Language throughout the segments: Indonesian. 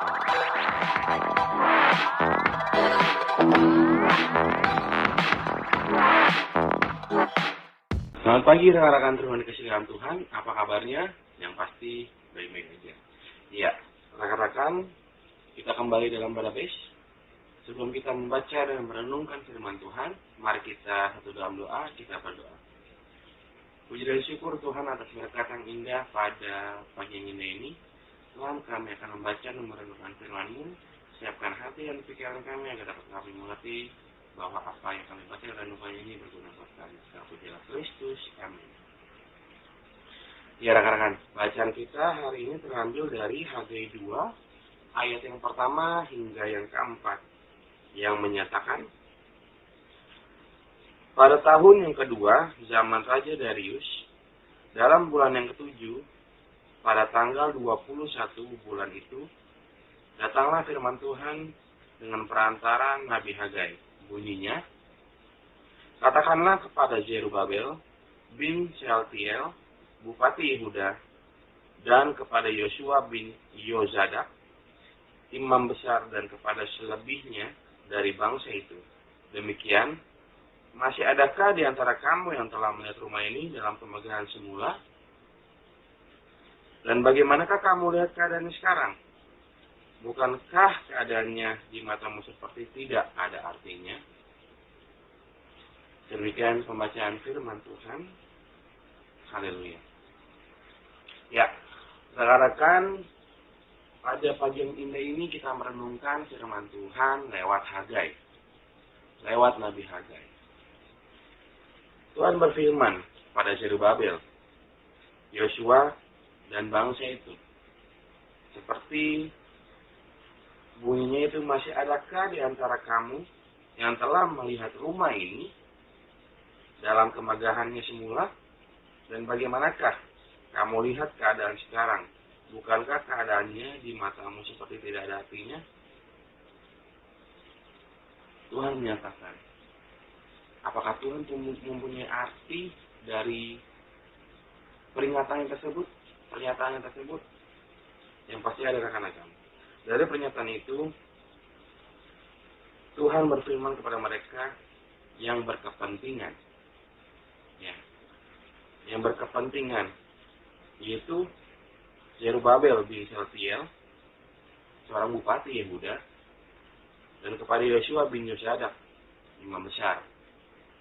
Selamat pagi rekan-rekan Tuhan kasih dalam Tuhan, apa kabarnya? Yang pasti baik-baik aja. Ya, rekan-rekan, kita kembali dalam database. Sebelum kita membaca dan merenungkan firman Tuhan, mari kita satu dalam doa, kita berdoa. Puji dan syukur Tuhan atas berkat yang indah pada pagi yang indah ini. Tuhan, kami akan membaca dan merenungkan firman-Mu. Siapkan hati dan pikiran kami agar dapat kami mengerti bahwa apa yang kami baca dan renungkan ini berguna buat kami. Dalam pujilah Kristus, amin. Ya rekan-rekan, bacaan kita hari ini terambil dari Hagai 2 ayat yang pertama hingga yang keempat, yang menyatakan, pada tahun yang kedua zaman Raja Darius, dalam bulan yang ketujuh, pada tanggal 21 bulan itu, datanglah firman Tuhan dengan perantara Nabi Hagai. Bunyinya, katakanlah kepada Zerubabel bin Shealtiel, Bupati Yehuda, dan kepada Yosua bin Yozadak, imam besar, dan kepada selebihnya dari bangsa itu. Demikian, masih adakah di antara kamu yang telah melihat rumah ini dalam pemegahan semula? Dan bagaimanakah kamu lihat keadaannya sekarang? Bukankah keadaannya di matamu seperti tidak ada artinya? Demikian pembacaan firman Tuhan. Haleluya. Ya, rekan-rekan, pada pagi yang indah ini kita merenungkan firman Tuhan lewat Hagai, lewat Nabi Hagai. Tuhan berfirman pada Zerubabel, Yosua, dan bangsa itu, seperti bunyinya itu, masih adakah di antara kamu yang telah melihat rumah ini dalam kemegahannya semula? Dan bagaimanakah kamu lihat keadaan sekarang? Bukankah keadaannya di matamu seperti tidak ada artinya? Tuhan menyatakan, apakah Tuhan mempunyai arti dari peringatan yang tersebut, pernyataan yang tersebut? Yang pasti ada rekan-rekan. Dari pernyataan itu, Tuhan berfirman kepada mereka yang berkepentingan. Ya, yang berkepentingan, yaitu Zerubabel bin Shealtiel, seorang bupati Yehuda, dan kepada Yosua bin Yozadak, imam besar.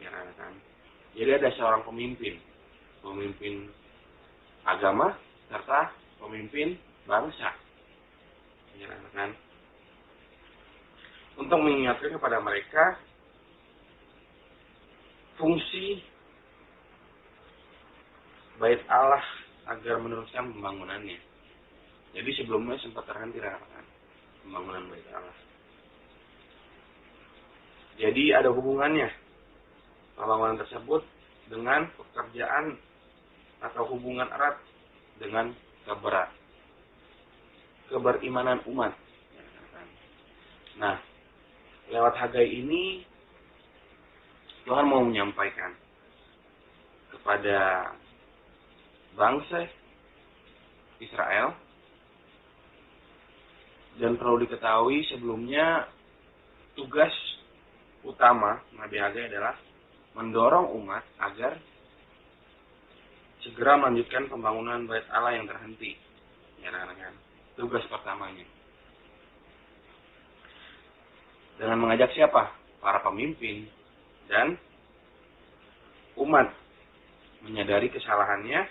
Ya kan? Jadi ada seorang pemimpin agama serta pemimpin bangsa. Ya kan? Untuk mengingatkan kepada mereka fungsi Bait Allah agar meneruskan pembangunannya. Jadi sebelumnya sempat terhenti pembangunan Bait Allah. Jadi ada hubungannya pembangunan tersebut dengan pekerjaan atau hubungan erat dengan keberimanan umat. Nah, lewat Hagai ini Tuhan mau menyampaikan kepada bangsa Israel, dan perlu diketahui sebelumnya tugas utama Nabi Hagai adalah mendorong umat agar segera melanjutkan pembangunan Bait Allah yang terhenti. Ya kan? Tugas pertamanya. Dengan mengajak siapa? Para pemimpin dan umat menyadari kesalahannya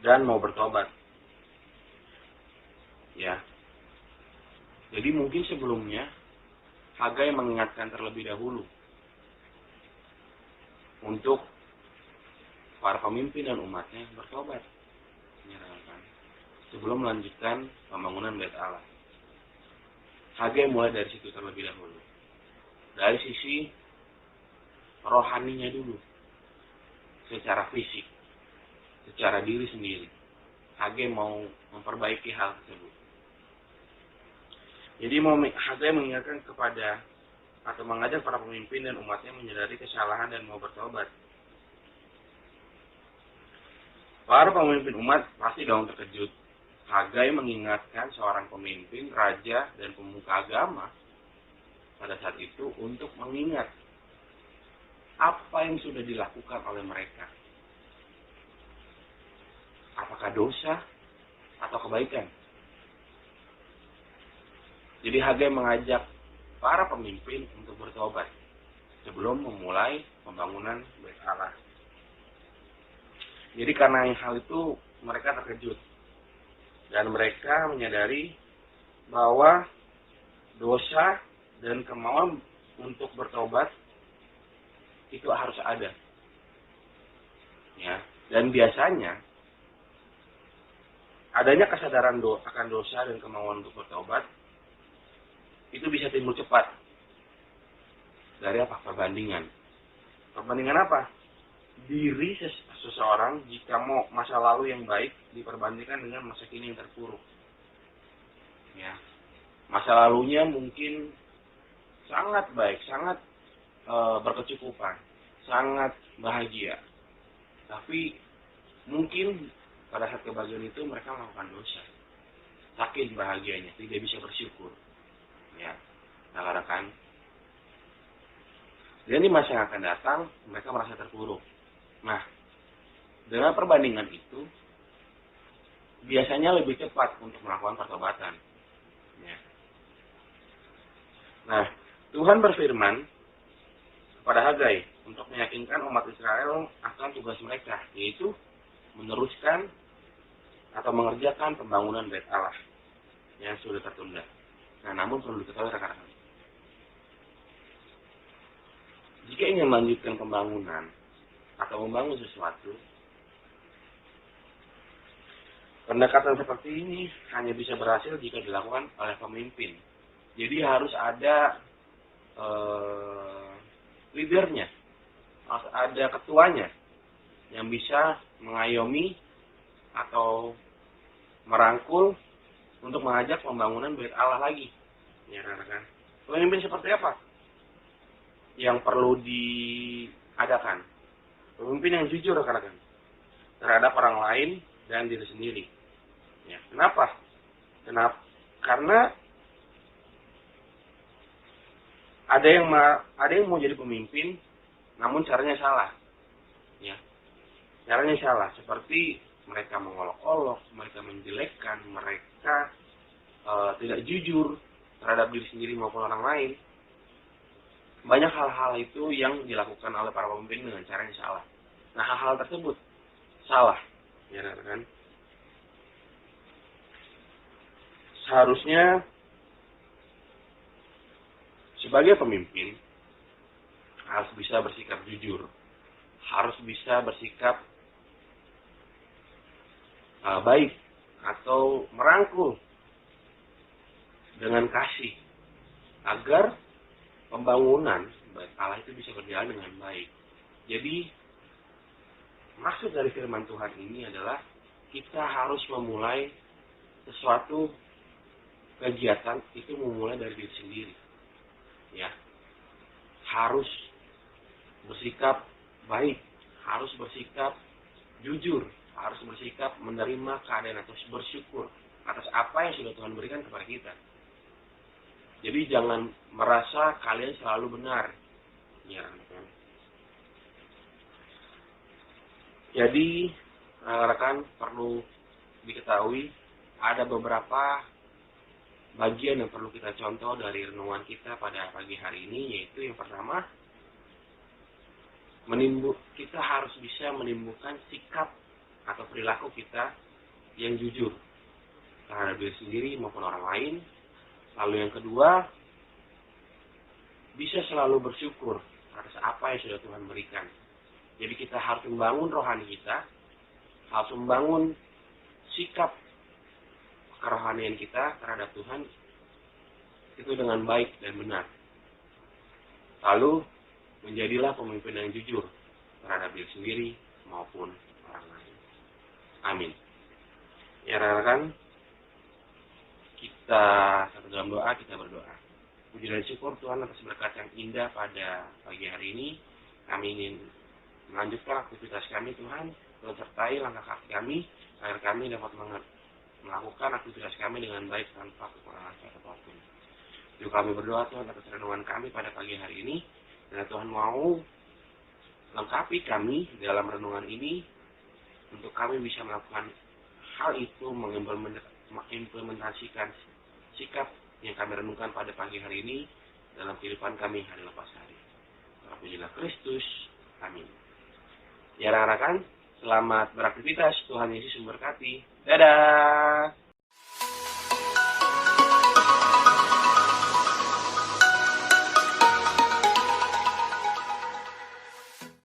dan mau bertobat. Ya. Jadi mungkin sebelumnya Hagai mengingatkan terlebih dahulu untuk para pemimpin dan umatnya bertobat, sebelum melanjutkan pembangunan Bait Allah. Hagai mulai dari situ terlebih dahulu. Dari sisi rohaninya dulu, secara fisik, secara diri sendiri. Hagai mau memperbaiki hal tersebut. Jadi Hagai mengingatkan kepada atau mengajak para pemimpin dan umatnya menyadari kesalahan dan mau bertobat. Para pemimpin umat pasti dong terkejut Hagai mengingatkan seorang pemimpin, raja, dan pemuka agama pada saat itu untuk mengingat apa yang sudah dilakukan oleh mereka. Apakah dosa atau kebaikan? Jadi Hagai mengajak para pemimpin untuk bertobat sebelum memulai pembangunan Bait Allah. Jadi karena hal itu mereka terkejut dan mereka menyadari bahwa dosa dan kemauan untuk bertobat itu harus ada. Ya, dan biasanya adanya kesadaran akan dosa dan kemauan untuk bertobat itu bisa timbul cepat dari apa? Perbandingan. Perbandingan apa? Diri seseorang jika mau masa lalu yang baik diperbandingkan dengan masa kini yang terpuruk. Ya, masa lalunya mungkin sangat baik, sangat berkecukupan, sangat bahagia. Tapi mungkin pada saat kebahagiaan itu mereka melakukan dosa. Saking bahagianya, tidak bisa bersyukur. Ya, rekan-rekan. Dan di masa yang akan datang, mereka merasa terpuruk. Nah, dengan perbandingan itu, biasanya lebih cepat untuk melakukan pertobatan. Ya. Nah, Tuhan berfirman kepada Hagai untuk meyakinkan umat Israel akan tugas mereka, yaitu meneruskan atau mengerjakan pembangunan Bait Allah yang sudah tertunda. Nah, namun perlu diketahui rekan-rekan, jika ingin melanjutkan pembangunan atau membangun sesuatu, pendekatan seperti ini hanya bisa berhasil jika dilakukan oleh pemimpin. Jadi harus ada leadernya, harus ada ketuanya yang bisa mengayomi atau merangkul untuk mengajak pembangunan Bait Allah lagi. Ya, rekan-rekan. Pemimpin seperti apa yang perlu diadakan? Pemimpin yang jujur, rekan-rekan, terhadap orang lain dan diri sendiri. Ya, kenapa? Karena ada yang mau jadi pemimpin, namun caranya salah. Ya, caranya salah. Seperti mereka mengolok-olok, mereka menjelekkan, mereka tidak jujur terhadap diri sendiri maupun orang lain. Banyak hal-hal itu yang dilakukan oleh para pemimpin dengan cara yang salah. Nah, hal-hal tersebut salah. Ya, kan? Seharusnya sebagai pemimpin harus bisa bersikap jujur, harus bisa bersikap baik atau merangkul dengan kasih agar pembangunan Bait Allah itu bisa berjalan dengan baik. Jadi maksud dari firman Tuhan ini adalah kita harus memulai sesuatu kegiatan itu memulai dari diri sendiri. Ya, harus bersikap baik, harus bersikap jujur, harus bersikap menerima keadaan atau bersyukur atas apa yang sudah Tuhan berikan kepada kita. Jadi jangan merasa kalian selalu benar. Ya, kan? Jadi rekan perlu diketahui ada beberapa bagian yang perlu kita contoh dari renungan kita pada pagi hari ini, yaitu yang pertama, kita harus bisa menimbulkan sikap atau perilaku kita yang jujur terhadap diri sendiri maupun orang lain. Lalu yang kedua, bisa selalu bersyukur atas apa yang sudah Tuhan berikan. Jadi kita harus membangun rohani kita, harus membangun sikap kerohanian kita terhadap Tuhan itu dengan baik dan benar. Lalu menjadilah pemimpin yang jujur terhadap diri sendiri maupun orang lain. Amin. Ya, rekan-rekan, kita satu dalam doa, kita berdoa. Puji dan syukur Tuhan atas berkat yang indah pada pagi hari ini. Kami ingin melanjutkan aktivitas kami, Tuhan. Tolong sertai langkah kaki kami agar kami dapat melakukan aktivitas kami dengan baik tanpa kekurangan apapun. Yuk kami berdoa Tuhan atas renungan kami pada pagi hari ini. Dan Tuhan mau lengkapi kami dalam renungan ini untuk kami bisa melakukan hal itu, mengimplementasikan sikap yang kami renungkan pada pagi hari ini dalam kehidupan kami hari lepas hari. Terpujilah Kristus. Amin. Ya rekan-rekan, selamat beraktivitas. Tuhan Yesus memberkati. Dadah.